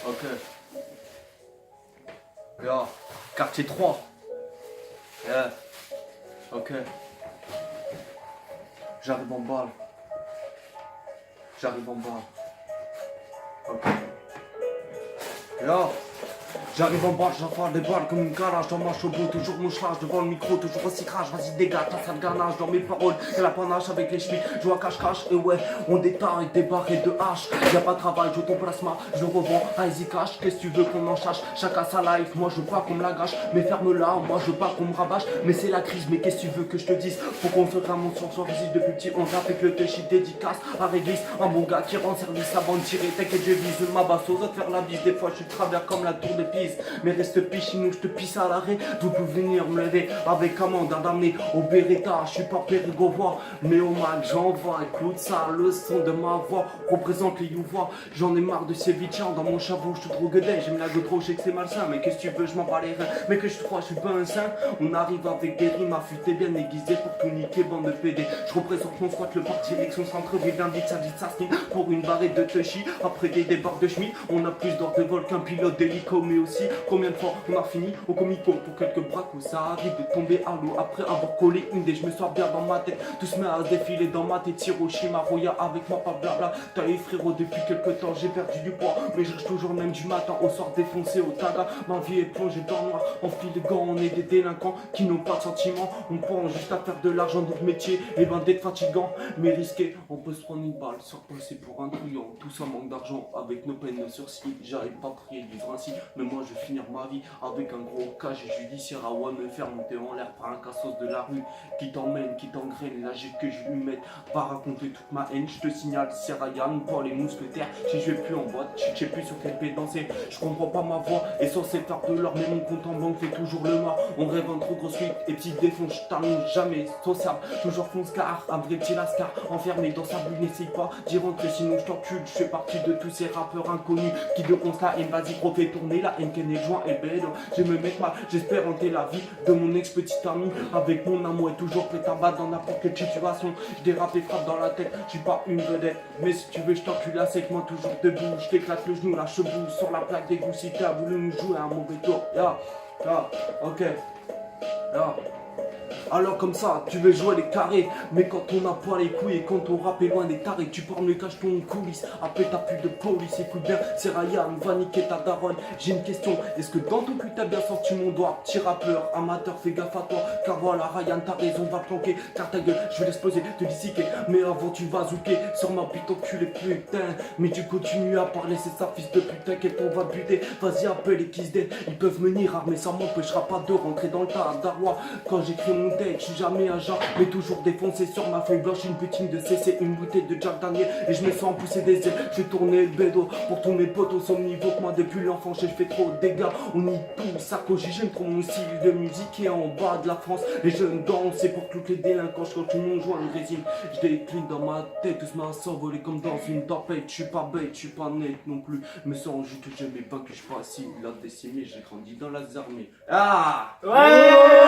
Ok. Là, quartier 3. Yeah. Ok. J'arrive en balle. J'arrive en balle. Ok. Là. J'arrive en bas, j'envoie des balles comme une calage dans ma chevaux, toujours mouchelage devant le micro, toujours aussi crache, vas-y dégage, t'as ça de ganache dans mes paroles, et la panache avec les chevilles, je vois cache-cache, et ouais, on détaille des barres de hache, y'a pas de travail, je ton plasma, je le revends à Easy Cash, qu'est-ce que tu veux qu'on en cherche, chacun sa life, moi je veux pas qu'on me la gâche, mais ferme-la, moi je veux pas qu'on me rabâche, mais c'est la crise, mais qu'est-ce que tu veux que je te dise, faut qu'on se remonte sur soi, visite depuis petit, on tape avec le touchy dédicace, à réglisse, un bon gars qui rend service à bande tirée, t'inquiète je vise ma basse aux autres faire la bise, des fois je suis travers comme la tour de Pise. Mais reste piche, sinon je te pisse à l'arrêt. Vous pouvez venir me lever avec un mandat d'amener au Beretta. Je suis pas périgovois, mais au mal j'envoie. Écoute ça, le son de ma voix représente les youvois. J'en ai marre de ces bitchans dans mon chapeau, je suis trop gueudé. J'aime la goutte je sais que c'est malsain. Mais qu'est-ce que tu veux, je m'en bats les reins. Mais que je te crois, je suis pas un saint. On arrive avec des rimes affûtées, bien aiguisées pour tout niquer, bande de PD. Je représente mon squat, le parti direction centre-ville, dit ça skin pour une barrette de touchy. Après des débarques de Schmitt, on a plus d'or de vol qu'un pilote d'hélico, mais aussi combien de fois on a fini au comico pour quelques braques où ça arrive de tomber à l'eau après avoir collé une des je me sens bien dans ma tête, tout se met à se défiler dans ma tête, Hiroshima, Roya avec moi pas blabla, t'as eu frérot depuis quelques temps, j'ai perdu du poids, mais je reste toujours même du matin au soir défoncé au taga, ma vie est plongée dans le noir, on file de gants, on est des délinquants qui n'ont pas de sentiments, on pense juste à faire de l'argent, notre métier, et ben d'être fatigant, mais risqué, on peut se prendre une balle, se repasser pour un couillon, tout ça manque d'argent, avec nos peines, nos sursis, j'arrive pas à prier du ainsi, mais moi je vais finir ma vie avec un gros casier judiciaire à ouais me faire monter en l'air par un cassos de la rue qui t'emmène, qui t'engraine, la que je lui mette va raconter toute ma haine, je te signale c'est Ryan pour les mousquetaires, si je vais plus en boîte, je sais plus sur quel pied danser, je comprends pas ma voix, et censé faire de l'or, mais mon compte en banque fait toujours le mort, on rêve un trop gros suite, et petite défonce, je t'annonce jamais, sociable, toujours fonce car, un vrai petit lascar, enfermé dans sa bulle, n'essaye pas d'y rentrer, sinon je t'encule, je fais partie de tous ces rappeurs inconnus, qui de constat et vas-y gros fait tourner la haine qu'elle est joint et belle. Je me mets mal, j'espère hanter la vie de mon ex-petite ami. Avec mon amour est toujours prêt à battre dans n'importe quelle situation. Je dérape et frappe dans la tête, je suis pas une vedette. Mais si tu veux, je t'encule avec moi toujours debout. Je t'éclate le genou, la cheveux sur la plaque des goûts. Si t'as voulu nous jouer un mauvais tour, ok, alors comme ça, tu veux jouer les carrés, mais quand on n'a pas les couilles et quand on rappe est loin des tarés, tu parles le cache ton coulisse, après t'as plus de police, écoute bien, c'est Ryan, va niquer ta daronne. J'ai une question, est-ce que dans ton cul t'as bien sorti mon doigt, petit rappeur, amateur, fais gaffe à toi, car voilà Ryan, t'as raison, va planquer, car ta gueule, je vais l'exploser, te dissiquer, mais avant tu vas zouker, sur ma bite ton cul les putain, mais tu continues à parler, c'est ça fils de putain, qu'elle t'en va buter, vas-y appelle les kiss dead, ils peuvent venir armer, ça m'empêchera pas de rentrer dans le tas d'arroi, quand j'écris mon texte, je suis jamais à genre, mais toujours défoncé sur ma feuille blanche, une butine de CC, une bouteille de Jack Daniel, et je me sens pousser des ailes, je vais tourner le bédo, pour tous mes potes au même niveau que moi depuis l'enfant, je fais trop de dégâts, on y pousse à cause, j'aime trop mon style de musique, et en bas de la France, les jeunes dansent, c'est pour toutes les délinquants, quand tout le monde joue une résine, je décline dans ma tête, tout se met à s'envoler comme dans une tempête, je suis pas bête, je suis pas net non plus, me sens juste que j'aime pas que je suis facile, la décimée, j'ai grandi dans la armée. Ah ouais.